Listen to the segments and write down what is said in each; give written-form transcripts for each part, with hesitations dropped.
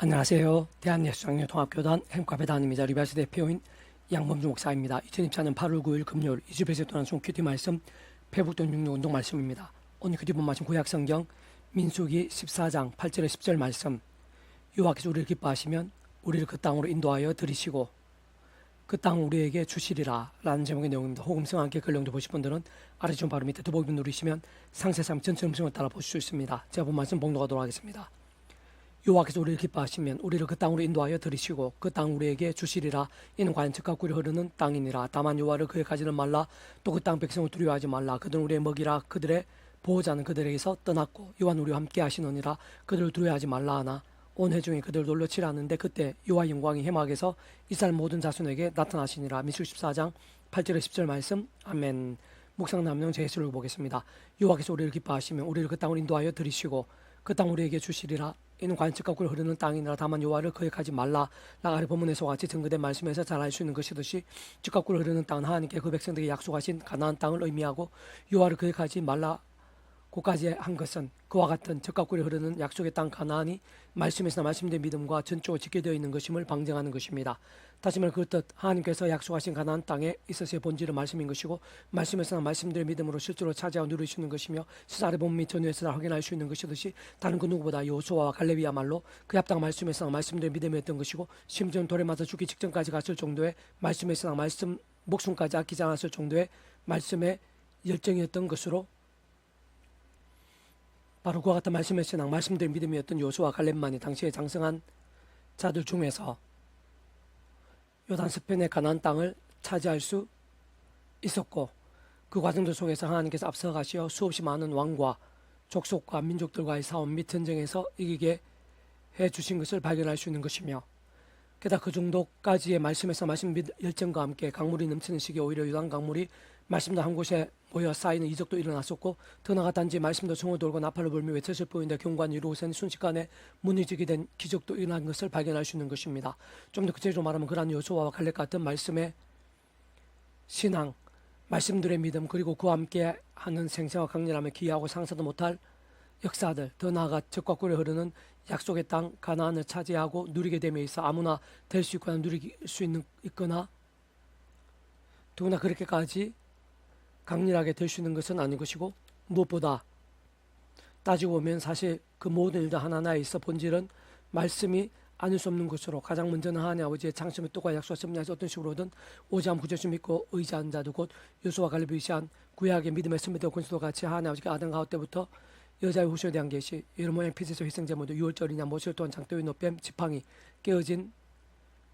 안녕하세요. 대한예수장로통합교단 행과배단입니다. 리바스 대표인 양범주 목사입니다. 2024년 8월 9일 금요일 이주배세 도난송 큐티 말씀 회복돈 육류 운동 말씀입니다. 오늘 큐티 본 말씀 구약성경 민수기 14장 8절에 10절 말씀. 여호와께서 우리를 기뻐하시면 우리를 그 땅으로 인도하여 들이시고 그 땅을 우리에게 주시리라 라는 제목의 내용입니다. 호금성 함께 그 내용도 보실 분들은 아래 좀 바로 밑에 더보기 누르시면 상세상 전체 음성을 따라 보실 수 있습니다. 제가 본 말씀 봉독하도록 하겠습니다. 여호와께서 우리를 기뻐하시면 우리를 그 땅으로 인도하여 들이시고 그 땅 우리에게 주시리라. 이는 과연 적과 꿀이 흐르는 땅이니라. 다만 여호와를 그에 가지는 말라. 또 그 땅 백성을 두려워하지 말라. 그들은 우리의 먹이라. 그들의 보호자는 그들에게서 떠났고 여호와는 우리와 함께 하시느니라. 그들을 두려워하지 말라 하나 온 회중이 그들을 놀려 치라 하는데 그때 여호와 영광이 해막에서 이스라엘 모든 자손에게 나타나시니라. 민수기 14장 8절에 10절 말씀. 아멘. 묵상 남용 제수를 보겠습니다. 여호와께서 우리를 기뻐하시면 우리를 그 땅으로 인도하여 들이시고 그 땅 우리에게 주시리라. 이는 과연 적과 꿀 흐르는 땅이니라. 다만 여호와를 그에 가지 말라. 아래 본문에서 같이 증거된 말씀에서 잘 알 수 있는 것이듯이 적과 꿀 흐르는 땅은 하나님께 그 백성들에게 약속하신 가나안 땅을 의미하고 여호와를 그에 가지 말라 고까지 한 것은 그와 같은 적과 꿀이 흐르는 약속의 땅 가나안이 말씀에서 말씀된 믿음과 전적으로 지켜되어 있는 것임을 방증하는 것입니다. 다시 말해 그 뜻 하나님께서 약속하신 가나안 땅에 있어서의 본질은 말씀인 것이고 말씀에서 말씀들의 믿음으로 실제로 차지하고 누릴 수 있는 것이며 시사의 본 및 전후에서 확인할 수 있는 것이듯이 다른 그 누구보다 여호수아와 갈렙이야말로 그 합당 말씀에서 말씀들의 믿음이었던 것이고 심지어는 돌에 맞아 죽기 직전까지 갔을 정도의 말씀에서 말씀 목숨까지 아끼지 않았을 정도의 말씀의 열정이었던 것으로 바로 그와 같은 말씀의 신앙, 말씀들 믿음이었던 여호수아와 갈렙만이 당시에 장성한 자들 중에서 요단 서편의 가나안 땅을 차지할 수 있었고 그 과정들 속에서 하나님께서 앞서가시어 수없이 많은 왕과 족속과 민족들과의 싸움 및 전쟁에서 이기게 해주신 것을 발견할 수 있는 것이며 게다가 그 정도까지의 말씀에서 말씀 열정과 함께 강물이 넘치는 시기에 오히려 요단 강물이 말씀도 한 곳에 모여 쌓이는 이적도 일어났었고 더 나아가 단지 말씀도 성을 돌고 나팔을 불며 외쳤을 뿐인데 경관이 이루고선 순식간에 무너지게 된 기적도 일어난 것을 발견할 수 있는 것입니다. 좀 더 구체적으로 말하면 그러한 여호수아와 갈렙 같은 말씀의 신앙, 말씀들의 믿음 그리고 그와 함께 하는 생생과 강렬함에 기이하고 상상도 못할 역사들 더 나아가 적과 꿀이 흐르는 약속의 땅 가나안을 차지하고 누리게 됨에 있어 아무나 될 수 있거나 누릴 수 있거나 더구나 그렇게까지 강렬하게 될 수 있는 것은 아닌 것이고 무엇보다 따지고 보면 사실 그 모든 일들 하나하나에 있어 본질은 말씀이 아닐 수 없는 것으로 가장 먼저는 하나님 아버지의 장점의 뜻과 약속을 어떤 식으로든 오지 않은 구주를 믿고 의지하는 자들 곧 여호수아와 갈렙이 의지한 구약의 믿음의 선배들 권수도 같이 하나님 아버지가 아담 가우 때부터 여자의 후손에 대한 계시 여러 모양 피제소 희생제물도 유월절이냐 모실 또한 장대의 노뱀 지팡이 깨어진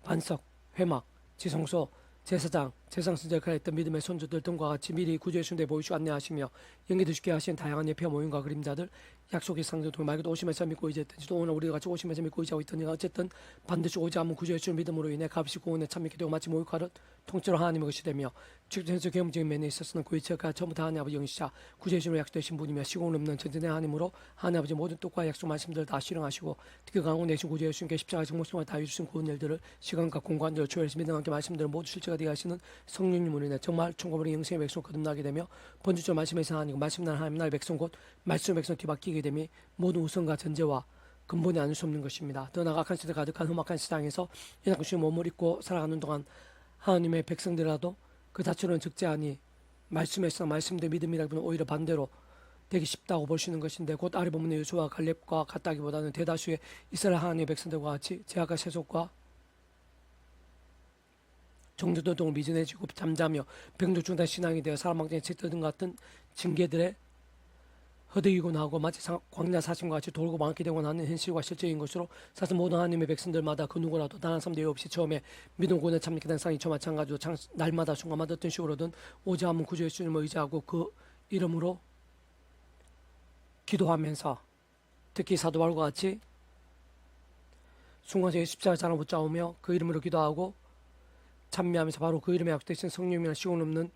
반석 회막 지성소 제사장, 제상선제가 했던 믿음의 손주들 등과 같이 미리 구주의 순대에 보이시고 안내하시며 연기도 쉽게 하신 다양한 예표 모임과 그림자들 약속의 상징 통해 말 그대로 오심에서 믿고 의지했든지도 오늘 우리가 같이 오심에서 믿고 의지하고 있더니가 어쨌든 반드시 오지 않은 구주의 주 믿음으로 인해 값이 구원에 참여하게 되고 마치 모욕하듯 통째로 하나님의 것이 되며 직전에서 경험적인 면에 있어서는 그 이체가 전부터 하나님 아버지 영시자 구주의 주로 약속되신 분이며 시공을 없는 전전의 하나님으로 하나님 아버지 모든 뜻과 약속 말씀들을 다 실행하시고 특히 강고 내신 구주의 주님께 십자가 정목성을 다 이루신 구원 일들을 시간과 공간들을 초월해서 믿음 함께 말씀들을 모두 실제가 되게 하시는 성령님으로 인해 정말 천국으로 영생의 백성 거듭나게 되며 번주적 말씀에서 하나님 말씀 날 하나님 나의 백성 곧 말씀의 백성 뒤바뀌게 되며 모든 우선과 전제와 근본이 아닐 수 없는 것입니다. 더 나아가 악한 시대 가득한 험악한 시장에서 연약한 몸을 입고 살아가는 동안 하나님의 백성들이라도 그 자체로는 적지 아니 말씀에서 말씀대 믿음이라기보다는 오히려 반대로 되기 쉽다고 볼 수 있는 것인데 곧 아래 본문의 여호수아와 갈렙과 같다기보다는 대다수의 이스라엘 하나님의 백성들과 같이 제약과 세속과 종교도 등을 미진해지고 잠자며 병도 중단 신앙이 되어 사람 왕정의 채뜨등 같은 징계들에 허덕이고 나고 마치 광야 사신과 같이 돌고 많게 되고 나는 현실과 실제인 것으로 사실 모든 하나님의 백성들마다 그 누구라도 단 한 사람도 없이 처음에 믿음 구원에 참여하게 된 상이 저 마찬가지로 날마다 순간마다 어떤 식으로든 오지 않은 구주의 주님을 의지하고 그 이름으로 기도하면서 특히 사도 바울과 같이 순간적인 십자가 자랑 붙잡으며 그 이름으로 기도하고 찬미하면서 바로 그 이름에 약속되신 성령이나 시공 없는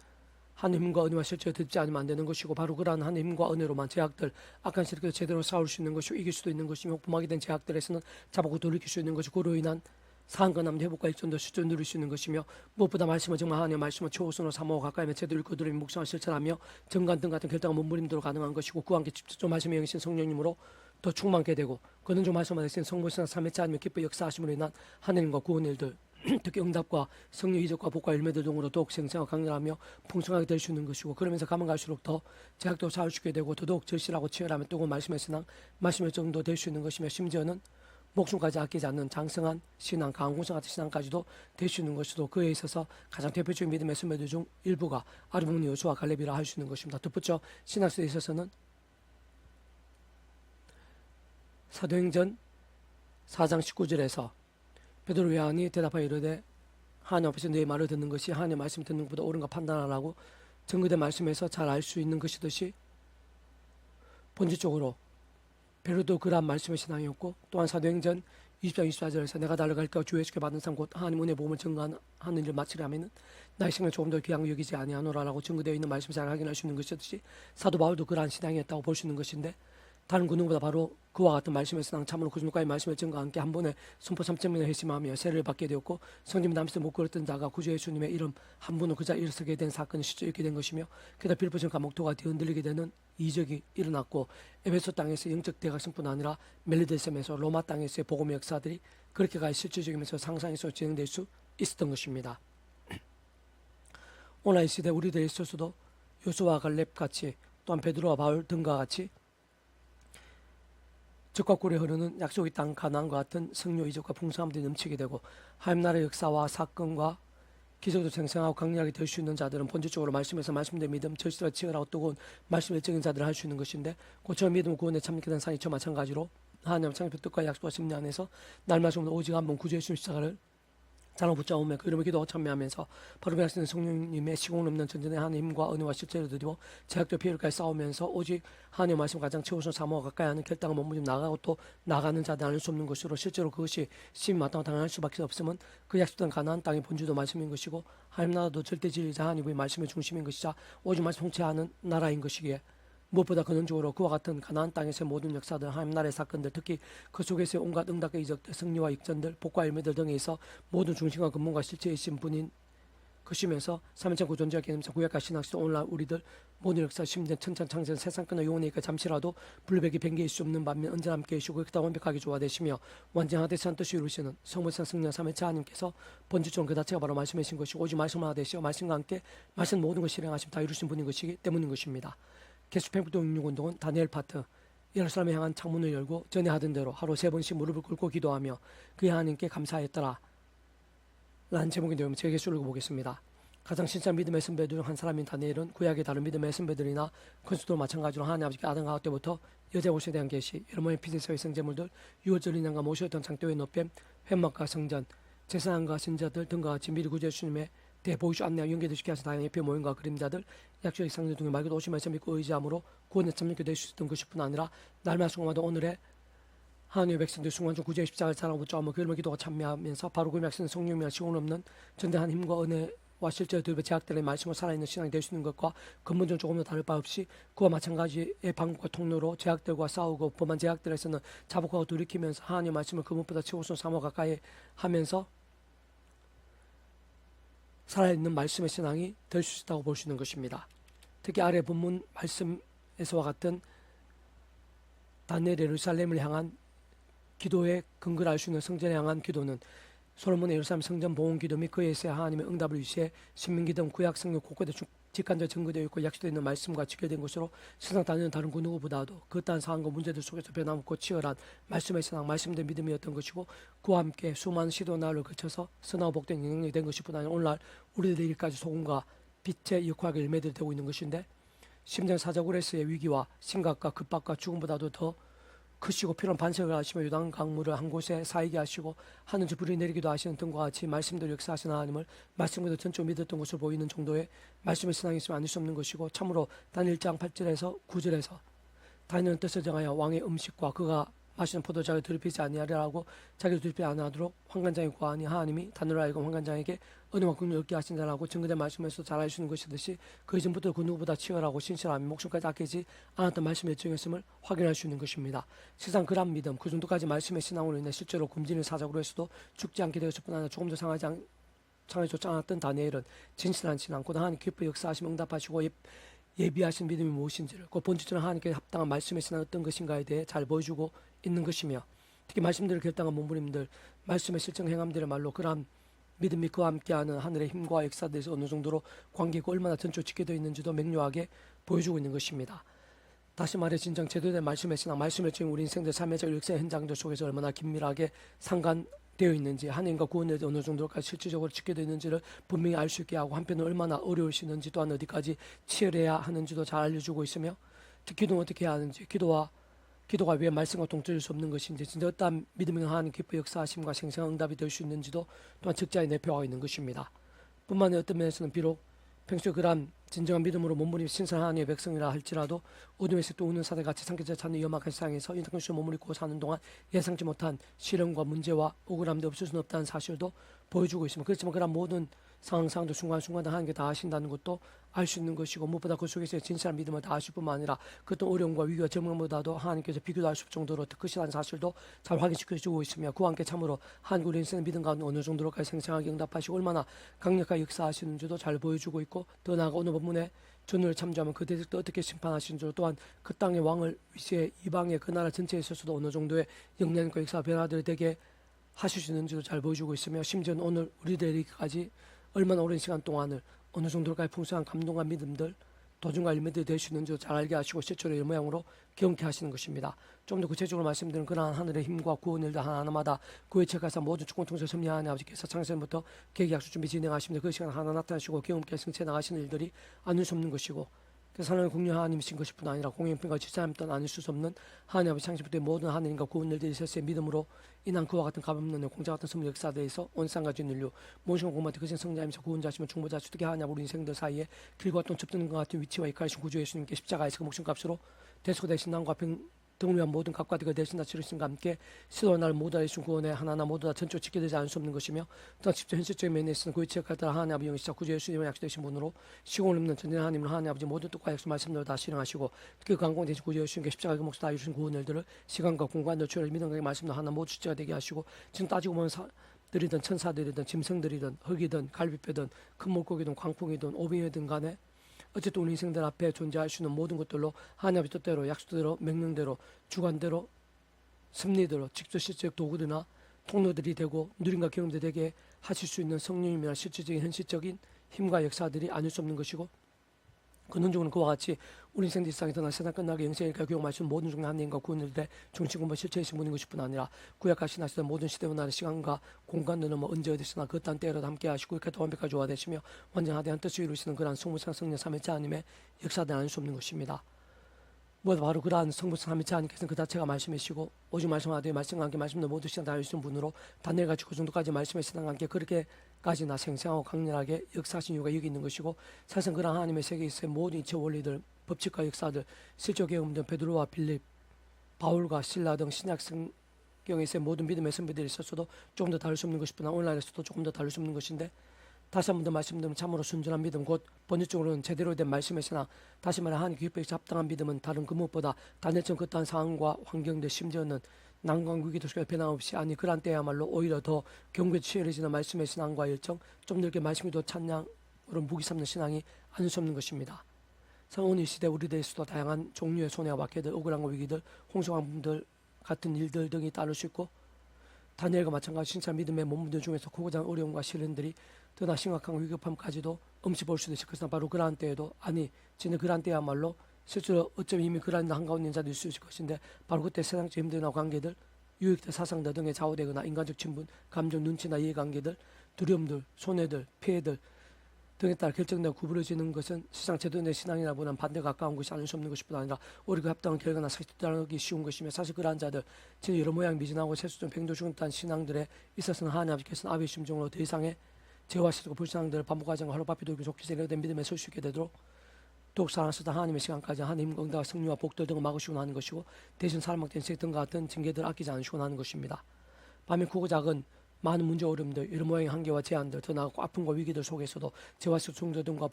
하나님과 은혜와 실제로 듣지 않으면 안 되는 것이고 바로 그러한 하나님과 은혜로만 제약들 악한 세력에서 제대로 싸울 수 있는 것이고 이길 수도 있는 것이며 복음하게 된 제약들에서는 잡고 돌이킬 수 있는 것이고 그로 인한 상근함 회복과 일전도 실전 누릴 수 있는 것이며 무엇보다 말씀은 정말 하나님의 말씀을 최우선으로 삼아 가까이면 제대로 읽고 들으며 묵상을 실천하며 정관 등 같은 결단과 몸부림대로 가능한 것이고 그와 함께 직접적 말씀의 영이신 성령님으로 더 충만케 되고 그는 좀 말씀하신 성부신앙 3회차 아니면 기뻐 역사하심으로 인한 하느님과 구원의 일들 특히 응답과 성령 이적과 복과 열매들 등으로 더욱 생생하고 강렬하며 풍성하게 될 수 있는 것이고 그러면서 가면 갈수록 더 제약도 쌓을 수 있게 되고 더더욱 절실하고 치열하며 뜨거운 말씀의 신앙 말씀의 정도 될 수 있는 것이며 심지어는 목숨까지 아끼지 않는 장성한 신앙 강한 공성 같은 신앙까지도 될 수 있는 것으로 그에 있어서 가장 대표적인 믿음의 선배들 중 일부가 아르몬 여호수아 갈렙이라 할 수 있는 것입니다. 덧붙여 신학서에 있어서는 사도행전 4장 19절에서 베드로 요한이 대답하여 이르되 하나님 앞에서 너의 말을 듣는 것이 하나님의 말씀 듣는 것보다 옳은가 판단하라고 증거된 말씀에서 잘 알 수 있는 것이듯이 본질적으로 베드로도 그러한 말씀의 신앙이었고 또한 사도행전 20장 24절에서 내가 달려갈 때와 주 예수께 받은 상 곧 하나님 은혜의 복음을 증거하는 일을 마치려 하면은 나의 생명을 조금 더 귀한 여기지 아니하노라라고 증거되어 있는 말씀을 잘 확인할 수 있는 것이듯이 사도 바울도 그러한 신앙이었다고 볼 수 있는 것인데 다른 그 누구보다 바로 그와 같은 말씀의 신앙 참으로 그 누가의 말씀의 증거와 함께 한 번에 선포 3.0을 회심하며 세례를 받게 되었고 성님 남에서 못 걸었던 자가 구주 예수님의 이름 한 분으로 그자 일어서게 된 사건이 실제 있게 된 것이며 게다가 빌보전과 목토가 뒤흔들리게 되는 이적이 일어났고 에베소 땅에서 영적 대각성뿐 아니라 멜리데셈에서 로마 땅에서의 복음의 역사들이 그렇게까지 실질적이면서 상상에서 진행될 수 있었던 것입니다. 오늘 이 시대 우리들에 있어서도 요수와 갈렙 같이 또한 베드로와 바울 등과 같이 적과 꿀에 흐르는 약속의 땅 가나안과 같은 성료 이적과 풍성함들이 넘치게 되고 하나님 나라의 역사와 사건과 기적도 생생하고 강력하게 될 수 있는 자들은 본질적으로 말씀에서 말씀된 믿음, 절실하고 치열하고 뜨거운 말씀을 적인 자들을 할 수 있는 것인데 고쳐 믿음 구원에 참게 된 산이 저 마찬가지로 하나님 창조 뜻과 약속과 심리 안에서 날마다 오직 한 번 구주 예수님 십자가를 자랑 붙잡으며 그 이름을 기도하고 참여하면서 바로 변하시는 성령님의 시공 없는 전전의 하나님의 힘과 은혜와 실제를 드리고 제약도 피해를까지 싸우면서 오직 하나님의 말씀 가장 최우선 사모와 가까이 하는 결단과 몸부림 나가고 또 나가는 자들 알 수 없는 것으로 실제로 그것이 심히 마땅하고 당연할 수밖에 없으면 그 약속된 가나안 땅의 본주도 말씀인 것이고 하나님 나라도 절대 진리자 하나님의 말씀의 중심인 것이자 오직 말씀 통치하는 나라인 것이기에 무엇보다 근원적으로 그와 같은 가나안 땅에서의 모든 역사들, 하나님 나라의 사건들, 특히 그 속에서의 온갖 응답의 이적들, 승리와 역전들, 복과 열매들 등에 있어 모든 중심과 근본과 실체이신 분인 것이면서 삼위일체 구존자 개념상 구약과 신학시도 오늘날 우리들 모든 역사 심전 천천창전 세상 끝나 영원이니까 잠시라도 불백이 변개일 수 없는 반면 언제나 함께 계시고 그다 완벽하게 조화되시며 완전하되 한 뜻이 이루시는 성부성 성령 삼위일체 하나님께서 본질적으로 그 자체가 바로 말씀이신 것이고 오직 말씀하나 되시어 말씀과 함께 말씀 모든 것을 실행하심 다 이루신 분인 것이기 때문인 것입니다. 개수팽북도 66운동은 다니엘 파트 예루살렘에 향한 창문을 열고 전에 하던 대로 하루 3번씩 무릎을 꿇고 기도하며 그의 하나님께 감사했더라 라는 제목이 되면 제 개수를 보겠습니다. 가장 진짜 믿음의 선배들 중 한 사람인 다니엘은 구약의 다른 믿음의 선배들이나 건수도 마찬가지로 하나님 아버지께 아담 가우 때부터 여자 옷에 대한 계시 여러분의 피디서의 성제물들 유월절 인양과 모셨던 장대의 노뱀 회막과 성전 제사장과 신자들 등과 같이 미리 구주 예수님의 대보이주 안내와 연계되시게 하신 다양한 예표 모임과 그림자들 약속의 상징 등의 말 그대로 오심에서 믿고 의지함으로 구원에 참여하게 될 수 있었던 것뿐 아니라 날마다 순간마다 오늘의 하나님의 백성들 순간 중 구주의 십자가를 사랑하고 붙잡으며 그 이름을 기도가 참여하면서 바로 그 약속은 성령이나 시공 없는 전대한 힘과 은혜와 실제로 들배 제약들의 말씀으로 살아있는 신앙이 될 수 있는 것과 근본적으로 조금 더 다를 바 없이 그와 마찬가지의 방법과 통로로 제약들과 싸우고 범한 제약들에서는 자복하고 돌이키면서 하나님의 말씀을 그 무엇보다 최우선 삼아 가까이 하면서 살아있는 말씀의 신앙이 될 수 있다고 볼 수 있는 것입니다. 특히 아래 본문 말씀에서와 같은 다니엘 예루살렘을 향한 기도의 근거를 알 수 있는 성전에 향한 기도는 솔로몬의 예루살렘 성전 보온 기도 및 그에 있어야 하나님의 응답을 위시해 신명기 등 구약 성경 곳곳에 직관적으로 증거되어 있고 약속되어 있는 말씀과 직결된 것으로 세상 다른 그 누구보다도 그딴 상황과 문제들 속에서 변함없고 치열한 말씀의 신앙, 말씀된 믿음이었던 것이고 그와 함께 수많은 시도 날을 거쳐서 선하고 복된 영향력이 된 것이뿐 아니라 오늘날 우리들에게까지 소금과 빛의 역할을 일매들이 되고 있는 것인데 심지어 사자굴에서의 위기와 심각과 급박과 죽음보다도 더 크시고 필요한 반석을 하시며 요단 강물을 한 곳에 쌓이게 하시고 하늘에서 불이 내리기도 하시는 등과 같이 말씀대로 역사하시는 하나님을 말씀으로 전적으로 믿었던 것으로 보이는 정도의 말씀의 신앙이 있으면 아닐 수 없는 것이고 참으로 다니엘 1장 8절에서 9절에서 다니엘은 뜻을 정하여 왕의 음식과 그가 마시는 포도주를 더럽히지 아니하리라고 자기를 더럽히지 아니하도록 환관장에 구하니 하나님이 다니엘을 알고 환관장에게 은혜와 긍휼을 얻게 하신 자라고 증거된 말씀에서 잘 알수있는 것이듯이 그 이전부터 그 누구보다 치열하고 신실하며 목숨까지 아끼지 않았던 말씀의 일정했음을 확인할 수 있는 것입니다. 세상 그런 믿음 그 정도까지 말씀의 신앙으로 인해 실제로 굶주리는 사적으로 해서도 죽지 않게 되었을 뿐 아니라 조금도 상하지 않았던 다니엘은 진실한 신앙 곧 하나님 기뻐 역사하시며 응답하시고 예비하신 믿음이 무엇인지를, 그 본질적으로 하나님께 합당한 말씀의 신앙 어떤 것인가에 대해 잘 보여주고 있는 것이며, 특히 말씀들을 결단한 몸부림들, 말씀의 실정 행함들의 말로 그러한 믿음이 그와 함께하는 하늘의 힘과 역사들에서 어느 정도로 관계가 얼마나 전초 지켜져 있는지도 명료하게 보여주고 있는 것입니다. 다시 말해 진정 제대로된 말씀의 신앙, 말씀을 지금 우리 인생들 삶의 역사의 현장들 속에서 얼마나 긴밀하게 상관되어 있는지, 하나님과 구원에 어느 정도까지 실질적으로 지켜져 있는지를 분명히 알 수 있게 하고, 한편은 얼마나 어려울 수 있는지, 또한 어디까지 치열해야 하는지도 잘 알려주고 있으며, 특히 기도는 어떻게 해야 하는지, 기도가 왜 말씀과 동떨어질 수 없는 것인지, 진짜 어떠한 믿음이 하나님 기뻐 역사하심과 생생한 응답이 될 수 있는지도 또한 적자에 내표하고 있는 것입니다. 뿐만 아니라 어떤 면에서는 비록 평소에 그러한 진정한 믿음으로 몸부림 신선한 하나님의 백성이라 할지라도 어둠에서 또 우는 사대같이 삼켜져 찾는 위험한 세상에서 인상에서 몸을 입고 사는 동안 예상치 못한 시련과 문제와 억울함도 없을 수는 없다는 사실도 보여주고 있습니다. 그렇지만 그런 모든 상황도 순간순간 하나님께 다 하신다는 것도 알 수 있는 것이고, 무엇보다 그 속에서 진실한 믿음을 다 하실 뿐만 아니라 그 어떤 어려움과 위기와 절망보다도 하나님께서 비교도 할 수 없을 정도로 더 크시다는 사실도 잘 확인시켜주고 있으며, 그와 함께 참으로 한국 인생의 믿음 가운데 어느 정도로까지 생생하게 응답하시고 얼마나 강력하게 역사하시는지도 잘 보여주고 있고, 더 나아가 오늘 본문에 전후를 참조하면 그 대적도 어떻게 심판하시는지로, 또한 그 땅의 왕을 위시해 이방의 그 나라 전체에 있어서도 어느 정도의 영향과 역사 변화들이 되게 하시는지도 잘 보여주고 있으며, 심지어는 오늘 우리들에게까지 얼마나 오랜 시간 동안을 어느 정도까지 풍성한 감동과 믿음들, 도전과 일매들이 될 수 있는지도 잘 알게 하시고 실제로 이 모양으로 경험케 하시는 것입니다. 좀 더 구체적으로 말씀드리면 그러한 하늘의 힘과 구원 일들 하나하나마다 그의 책에서 모든 축복 통해서 섭리하는 아버지께서 창세부터 계획 약속 준비 진행하시면 그 시간 하나 나타나시고 경험케 승체 나가시는 일들이 아닐 수 없는 것이고, 그래서 하나님 공유 하나님이신 것일 뿐 아니라 공영편과 지사님 또한 아닐 수 없는 하나님 아버지 창세부터의 모든 하나님과 구원 일들이 있었을 믿음으로 인한 그와 같은 값없는 공자 같은 선물 역사대에서 온상 가진 인류 모든 공마트 그신 성자이면서 구원자시면 중보자 어떻게 하냐 우리 인생들 사이에 길과 똥 접드는 것 같은 위치와 이칼이신 구주 예수님께 십자가에서 그 목숨값으로 대속가 되신 남과 등을 위한 모든 값과 득을 대신다 치르신과 함께 시도와 날 모두 다 예수 구원에 하나하나 모두 다 전적 지켜되지 않을 수 없는 것이며, 또한 직접 현실적인 면에 있어서는 그 위치에 따라 하나님 아버지 영시자 구주 예수님의 약속되신 분으로 시공을 없는 전진 하나님을 하나님 아버지 모든 뜻과 약속 말씀들을 다 실행하시고, 특히 그 강공 대신 구주 예수님께 십자가 그 목숨 다 이루신 구원 일들을 시간과 공간을 초월해 믿음과 말씀도 하나 모두 실제가 되게 하시고, 지금 따지고 보면 들이든 천사들이든 짐승들이든 흙이든 갈비뼈든 큰 물고기든 광풍이든 오빙이든 간에 어쨌든 우리 인생들 앞에 존재할 수 있는 모든 것들로 하나님의 뜻대로 약속대로 명령대로 주관대로 섭리대로 직접 실제적 도구들이나 통로들이 되고 누림과 경험들이 되게 하실 수 있는 성령님이나 실질적인 현실적인 힘과 역사들이 아닐 수 없는 것이고, 근원적으로는 그와 같이 우리 인생들 일상에 떠나 세상 끝나게 영생일까 교육 말씀 모든 중에 하나님과 구원일대 중심군번 실체이신 분인 것일 뿐 아니라 구약까지 나시던 모든 시대와 나라의 시간과 공간을 넘어 언제 어디서나 그 딴 때라도 함께 하시고 이렇게 또 완벽하게 조화되시며 완전하대한 뜻을 이루시는 그러한 성부상 성령 삼위일체 하나님의 역사들 아닐 수 없는 것입니다. 뭐 바로 그러한 성부상 삼위일체 하나님께서는 그 자체가 말씀이시고 오직 말씀하되 말씀과 함께 말씀도 모두 시간 다 알려주신 분으로 다니엘같이 그 정도까지 말씀의 신앙과 함께 그렇게까지나 생생하고 강렬하게 역사하신 이유가 여기 있는 것이고, 사실은 그러한 하나님의 세계에서의 모든 이체 원리들 법칙과 역사들 실제 경험된 베드로와 빌립, 바울과 실라 등 신약 성경에서의 모든 믿음의 선배들이 있었어도 조금 더 다를 수 없는 것이구나, 오늘날에서도 조금 더 다를 수 없는 것인데, 다시 한 번 더 말씀드리면 참으로 순전한 믿음 곧 번역적으로는 제대로 된 말씀의 신앙, 다시 말해 하나님 기뻐에서 합당한 믿음은 다른 그 무엇보다 다니엘처럼 그떠한 상황과 환경들 심지어는 난관 위기도 속에 변함없이 아니 그러한 때야말로 오히려 더 경고에 치열해지는 말씀의 신앙과 열정, 좀 더 이렇게 말씀이 더 찬양으로 무기 삼는 신앙이 아닐 수 없는 것입니다. 오늘 이 시대 우리들에서도 다양한 종류의 손해와 박해들, 억울함과 위기들, 홍성함들 같은 일들 등이 따를 수 있고, 다니엘과 마찬가지 진짜 믿음의 몸들 중에서 고고한 어려움과 시련들이 더나 심각한 위급함까지도 엄시 볼 수도 있을 것이나, 바로 그러한 때에도 아니 진짜 그러한 때야말로 실제로 어쩌면 이미 그러한 한가운데 있는 자도 있을 것인데, 바로 그때 세상적 힘들이나 관계들, 유익들, 사상들 등에 좌우되거나 인간적 친분, 감정, 눈치나 이해관계들, 두려움들, 손해들, 피해들 등에 따라 결정되어 구부러지는 것은 세상 제도의 신앙이나 보는 반대가 가까운 것이 아닐 수 없는 것뿐 아니라 오히려 그 합당한 결과나 사실 따르기 쉬운 것이며, 사실 그러한 자들 진짜 여러 모양 미진하고 세수적 병도 중단 신앙들에 있어서는 하나님 아버지께서는 아비의 심정으로 더 이상의 죄와 실수고 불신앙들을 반복하지 않고 하루바삐 돌고 좋게 세력된 믿음에 설 수 있게 되도록 더욱 사랑하시다 하나님의 시간까지 하나님 응답과 승리와 복들 등을 막으시고 하는 것이고, 대신 사람한테 인생 등과 같은 징계들을 아끼지 않으시고 하는 것입니다. 반면 크고 작은 많은 문제 어려움들, 여러 모양의 한계와 제한들, 더 나아가고 아픔과 위기들 속에서도 죄와 실수 등과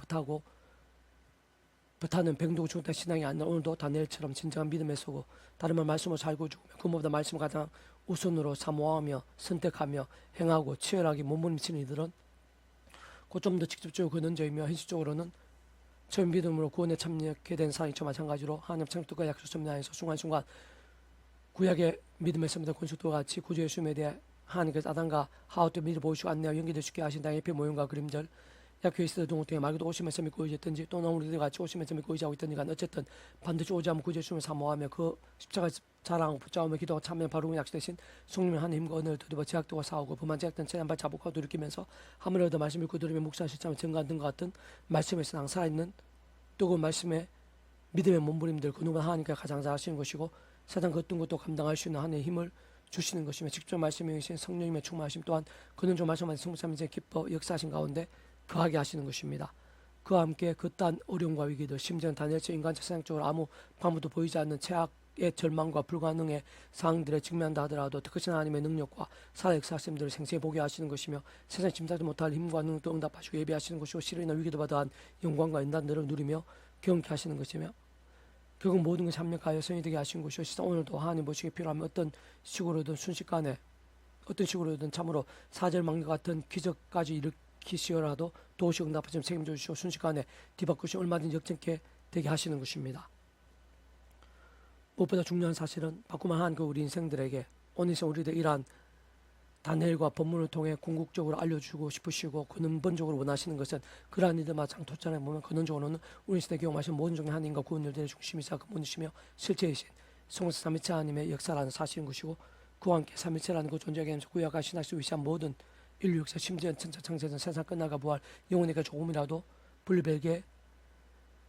불타는 병도 중단 신앙이 아니라 오늘도 다니엘처럼 진정한 믿음에 서고 다른 말 말씀을 살고 죽으며 그 무엇보다 말씀을 가장 우선으로 사모하며 선택하며 행하고 치열하게 몸부림치는 이들은 곧 좀 더 직접적으로 근원적이며 현실적으로는 처음 믿음으로 구원에 참여하게 된 사람이죠. 마찬가지로 하나님 창조과 약속점 내에서 순간순간 구약의 믿음의 선배들 권속도와 같이 구주 예수님에 대해 하나님께서 아담과 하와 때 미리 보시고 안내와 연기될 수 있게 하신 당의 옆에 모형과 그림들 약효에 있어 동호 통해 말고도 오시면서 믿고 의지했든지 또 너무 우리들 같이 오시면서 믿고 의지하고 있든지 간 어쨌든 반드시 오지 않으면 구주 예수님을 사모하며 그 십자가 자랑하고 붙잡으며 기도하고 참여 바로 약속되신 성령의 하나님과 은혜를 두드려 제약되고 싸우고 범한 제약된 체한발 자복하고 돌이키면서 하물에 얻어 말씀 읽고 들으며 묵상 실천하며 증거한 등과 같은 말씀에서 항상 살아있는 뜨거운 말씀에 믿음의 몸부림들 그 누구나 하나님께 가장 잘 하시는 것이고 세상 그 어떤 것도 감당할 수 있는 하나님의 힘을 주시는 것이며 직접 말씀에 의신 성령님의 충만하심 또한 그는 좀 말씀하신 성삼위의 기뻐 역사하신 가운데 거하게 하시는 것입니다. 그와 함께 그딴 어려움과 위기들 심지어는 단일체 인간적 세상적으로 아무 방법도 보이지 않는 최악의 절망과 불가능의 상황들에 직면한다 하더라도 특히 하나님의 능력과 살아 역사하심들을 생생히 보게 하시는 것이며 세상 짐작도 못할 힘과 능력도 응답하시고 예비하시는 것이고 시련이나 위기도 받아한 영광과 연단들을 누리며 경험케 하시는 것이며 결국 모든 것이 합력하여 성이 되게 하신 것이요 시사 오늘도 하나님 보시기에 필요하면 어떤 식으로든 순식간에 어떤 식으로든 참으로 사절망려 같은 기적까지 일으키시어라도 도우시고 응답하시면 책임져 주시고 순식간에 뒤바꾸시 얼마든지 역전케 되게 하시는 것입니다. 무엇보다 중요한 사실은 바꾸만 한 그 우리 인생들에게 오늘 인생 우리들 이러한 다니엘과 본문을 통해 궁극적으로 알려주고 싶으시고 근본적으로 원하시는 것은 그러한 일들마다 장토전에 보면 근원적으로는 우리 시대 경험하신 모든 종의 하나님과 구원 일들의 중심이사 근본이시며 실체이신 성서 삼위체 하나님의 역사라는 사실인 것이고 그와 함께 삼위체라는 그 존재에게 구약과 신학수 위시한 모든 인류 역사 심지어 천차 창세전 세상 끝나가 부활 영혼에게 조금이라도 불별게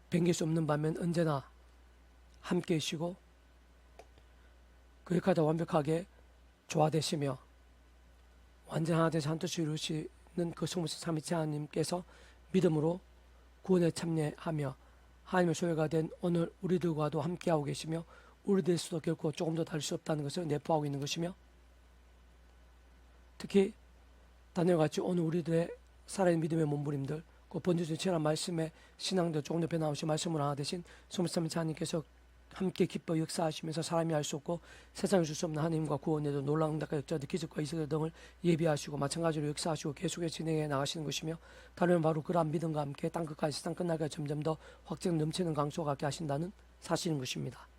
변길 수 없는 반면 언제나 함께 계시고 그 역할도 완벽하게 조화되시며 완전 하나 되서 한 뜻을 이루시는 그 성부 삼위체 하나님께서 믿음으로 구원에 참여하며 하나님의 소유가 된 오늘 우리들과도 함께하고 계시며 우리들 수도 결코 조금도 다를 수 없다는 것을 내포하고 있는 것이며 특히 다니엘같이 오늘 우리들의 살아있는 믿음의 몸부림들 그 번주신 치열한 말씀의 신앙들 조금 더 변화없이 말씀을 하나 대신 성부 삼위체 하나님께서 함께 기뻐 역사하시면서 사람이 알 수 없고 세상에 줄 수 없는 하나님과 구원에도 놀라운 응답과 역사들 기적과 이적들 등을 예비하시고 마찬가지로 역사하시고 계속해 진행해 나가시는 것이며 다르면 바로 그러한 믿음과 함께 땅끝까지 세상 끝날까지 점점 더 확증 넘치는 강소가 갖게 하신다는 사실인 것입니다.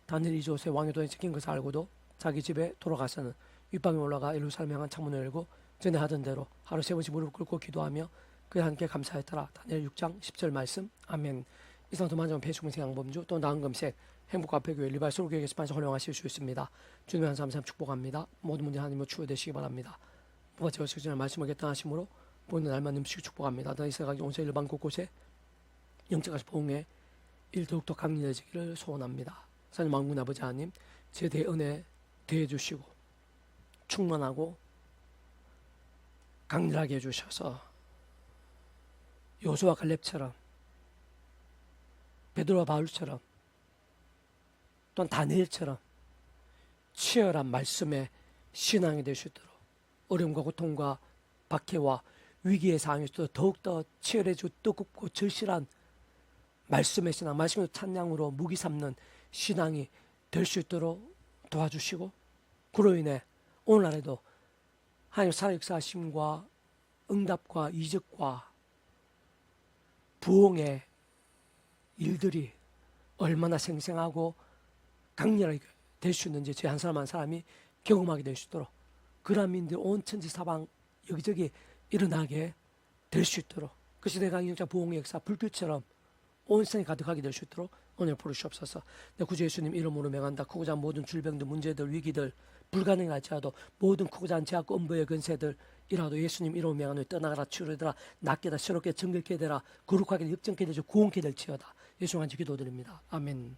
다니엘 2조세 왕의 돈에 찍힌 것을 알고도 자기 집에 돌아가서는 윗방에 올라가 예루살렘 향한 창문을 열고 전에 하던 대로 하루 세 번씩 무릎 꿇고 기도하며 그에 함께 감사했더라. 다니엘 6장 10절 말씀. 아멘. 이상 더 많은 배수금세 양범주 또 나은 금색 행복과 배교회 리발 소로교회에서 반사 활용하실 수 있습니다. 주님의 한사람 축복합니다. 모든 문제 하나님으로 치유되시기 바랍니다. 무엇 제가 설정할 말씀을 결단하심으로 보이는 날만 넘치고 축복합니다. 더 이스라엘 온세 일반 곳곳에 영적과 보응의 일 더욱더 강렬해지기를 소원합니다. 사님 만군 아버지 하나님 제 대은혜 대해주시고 충만하고 강렬하게 해주셔서 요수와 갈렙처럼 베드로와 바울처럼 또는 다니엘처럼 치열한 말씀의 신앙이 될 수 있도록 어려움과 고통과 박해와 위기의 상황에서도 더욱더 치열해지고 뜨겁고 절실한 말씀의 신앙, 말씀의 찬양으로 무기 삼는 신앙이 될 수 있도록 도와주시고 그로 인해 오늘날에도 하나님 살아 역사하심과 응답과 이적과 부흥의 일들이 얼마나 생생하고 강렬하게 될 수 있는지 제 한 사람 한 사람이 경험하게 될 수 있도록 그러한 민들 온 천지 사방 여기저기 일어나게 될 수 있도록 그 시대 강력자 부흥의 역사 불빛처럼 온 세상에 가득하게 될 수 있도록 오늘 부르시옵소서. 내 구주 예수님 이름으로 명한다. 크고 작은 모든 질병들 문제들 위기들 불가능할지라도 모든 크고 작은 제약과 음부의 근세들 이라도 예수님 이름으로 명하노니 떠나가라 치유되라 낫게 다 새롭게 정결케 되라 거룩하게 역정케 되죠 구원케 될지어다. 예수 한지 기도드립니다. 아멘.